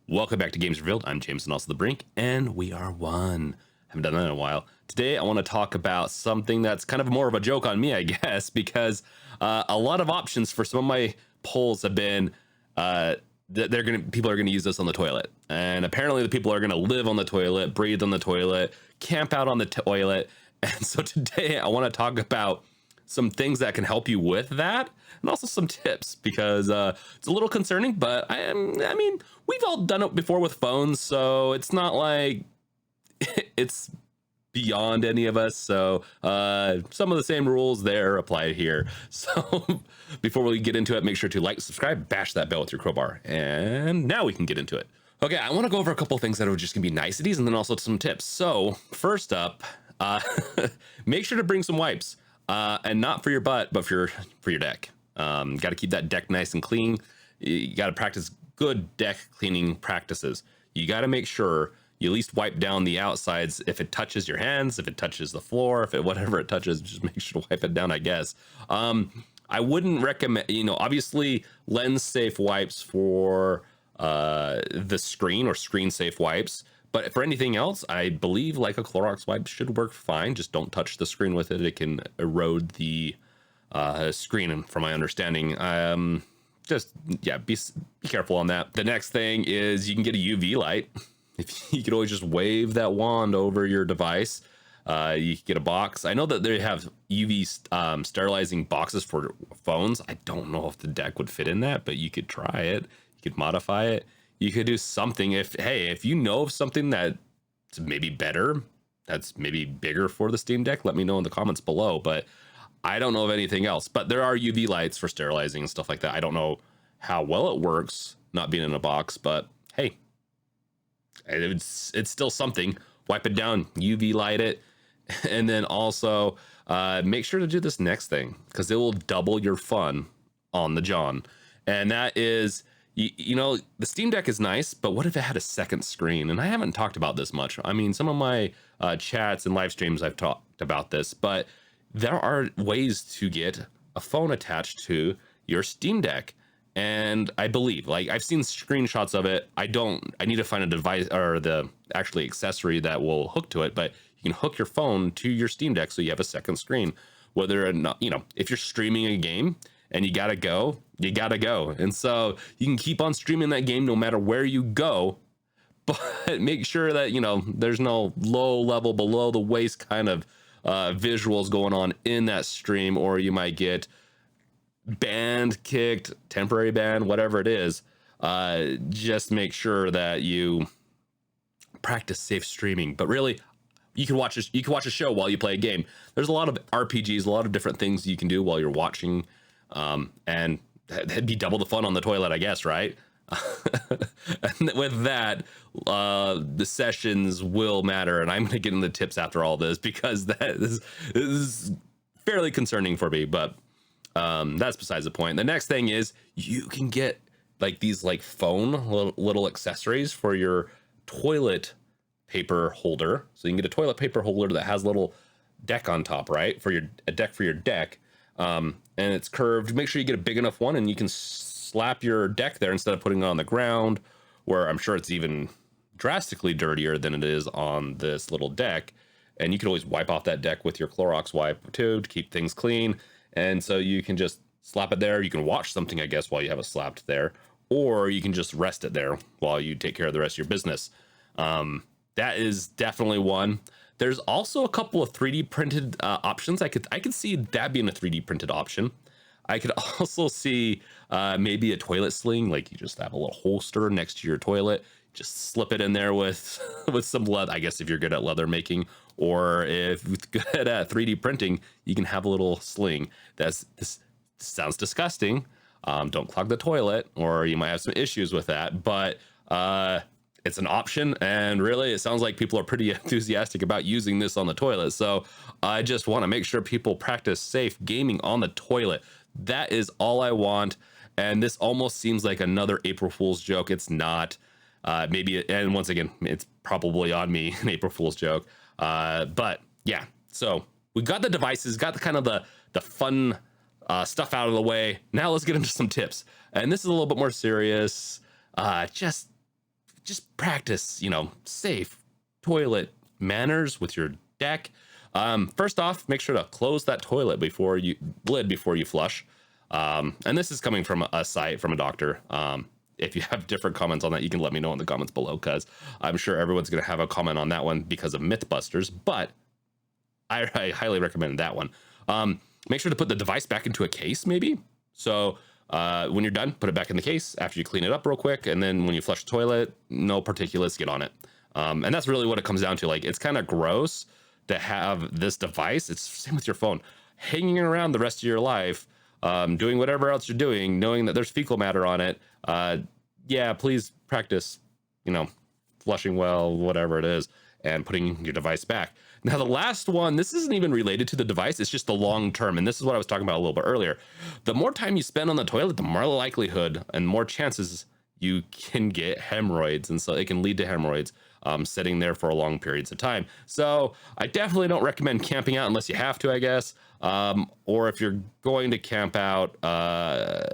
Welcome back to Games Revealed. I'm James and also The Brink, and we are one. Haven't done that in a while. Today, I want to talk about something that's kind of more of a joke on me, I guess, because a lot of options for some of my polls have been people are gonna use this on the toilet, and apparently the people are gonna live on the toilet, breathe on the toilet, camp out on the toilet, and so today I want to talk about some things that can help you with that, and also some tips because it's a little concerning. But I mean, we've all done it before with phones, so it's not like it's beyond any of us. So some of the same rules there apply here. So before we get into it, make sure to like, subscribe, bash that bell with your crowbar, and now we can get into it. Okay, I want to go over a couple of things that are just gonna be niceties, and then also some tips. So first up, make sure to bring some wipes. And not for your butt, but for your deck. Got to keep that deck nice and clean. You got to practice good deck cleaning practices. You got to make sure you at least wipe down the outsides. If it touches your hands, if it touches the floor, whatever it touches, just make sure to wipe it down, I guess. I wouldn't recommend, obviously lens safe wipes for the screen, or screen safe wipes. But for anything else, I believe like a Clorox wipe should work fine. Just don't touch the screen with it. It can erode the screen, from my understanding. Be careful on that. The next thing is you can get a UV light. If you could always just wave that wand over your device. You can get a box. I know that they have UV sterilizing boxes for phones. I don't know if the deck would fit in that, but you could try it. You could modify it. You could do something. If you know of something that's maybe better, that's maybe bigger for the Steam Deck, let me know in the comments below. But I don't know of anything else. But there are UV lights for sterilizing and stuff like that. I don't know how well it works, not being in a box, but hey, it's still something. Wipe it down, UV light it, and then also make sure to do this next thing, because it will double your fun on the John. And that is, the Steam Deck is nice, but what if it had a second screen? And I haven't talked about this much. I mean, some of my chats and live streams, I've talked about this, but there are ways to get a phone attached to your Steam Deck. And I believe, like, I've seen screenshots of it. I need to find a device or the actually accessory that will hook to it, but you can hook your phone to your Steam Deck so you have a second screen. Whether or not, if you're streaming a game and you gotta go. And so you can keep on streaming that game no matter where you go, but make sure that, there's no low level, below the waist kind of visuals going on in that stream, or you might get banned, kicked, temporary ban, whatever it is. Just make sure that you practice safe streaming. But really, you can watch a show while you play a game. There's a lot of RPGs, a lot of different things you can do while you're watching. And that'd be double the fun on the toilet, I guess, right? And with that, the sessions will matter, and I'm going to get into the tips after all this, because this is fairly concerning for me, but that's besides the point. The next thing is you can get like these phone little accessories for your toilet paper holder. So you can get a toilet paper holder that has a little deck on top, right? A deck for your deck. And it's curved. Make sure you get a big enough one, and you can slap your deck there instead of putting it on the ground, where I'm sure it's even drastically dirtier than it is on this little deck. And you can always wipe off that deck with your Clorox wipe too, to keep things clean. And so you can just slap it there. You can watch something, I guess, while you have it slapped there, or you can just rest it there while you take care of the rest of your business. That is definitely one. There's also a couple of 3D printed options. I could see that being a 3D printed option. I could also see maybe a toilet sling, like you just have a little holster next to your toilet, just slip it in there with some leather. I guess if you're good at leather making, or if you're good at 3D printing, you can have a little sling. This sounds disgusting. Don't clog the toilet, or you might have some issues with that, but it's an option, and really it sounds like people are pretty enthusiastic about using this on the toilet. So I just want to make sure people practice safe gaming on the toilet. That is all I want. And this almost seems like another April Fool's joke. It's not. And once again, it's probably on me, an April Fool's joke. But yeah, so we got the devices, got the kind of the fun stuff out of the way. Now let's get into some tips. And this is a little bit more serious. Just just practice, safe toilet manners with your deck. First off, make sure to close that toilet lid before you flush. And this is coming from a site from a doctor. If you have different comments on that, you can let me know in the comments below, because I'm sure everyone's going to have a comment on that one because of Mythbusters, but I highly recommend that one. Make sure to put the device back into a case, maybe. So when you're done, put it back in the case after you clean it up real quick. And then when you flush the toilet, no particulates get on it. And that's really what it comes down to. Like, it's kind of gross to have this device. It's same with your phone, hanging around the rest of your life, doing whatever else you're doing, knowing that there's fecal matter on it. Yeah, please practice, flushing well, whatever it is, and putting your device back. Now, the last one, this isn't even related to the device. It's just the long term. And this is what I was talking about a little bit earlier. The more time you spend on the toilet, the more likelihood and more chances you can get hemorrhoids. And so it can lead to hemorrhoids sitting there for long periods of time. So I definitely don't recommend camping out unless you have to, I guess. Or if you're going to camp out, I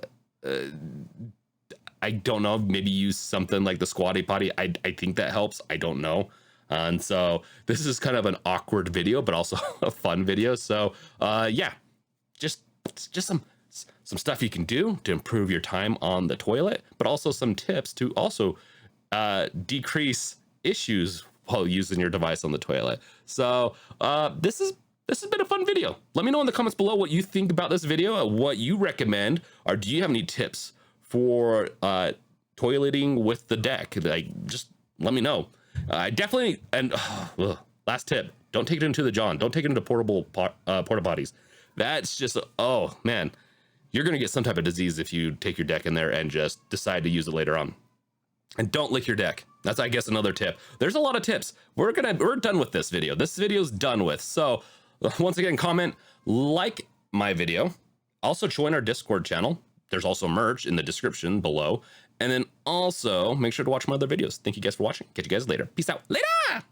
don't know, maybe use something like the Squatty Potty. I think that helps. I don't know. And so this is kind of an awkward video, but also a fun video. So yeah, just some stuff you can do to improve your time on the toilet, but also some tips to also decrease issues while using your device on the toilet. So this has been a fun video. Let me know in the comments below what you think about this video, what you recommend, or do you have any tips for toileting with the deck? Like, just let me know. I definitely, and last tip, don't take it into the John. Don't take it into portable porta potties. That's just, oh man, you're going to get some type of disease if you take your deck in there and just decide to use it later on. And don't lick your deck. That's, I guess, another tip. There's a lot of tips. We're done with this video. This video's done with. So once again, comment, like my video. Also join our Discord channel. There's also merch in the description below. And then also make sure to watch my other videos. Thank you guys for watching. Catch you guys later. Peace out. Later.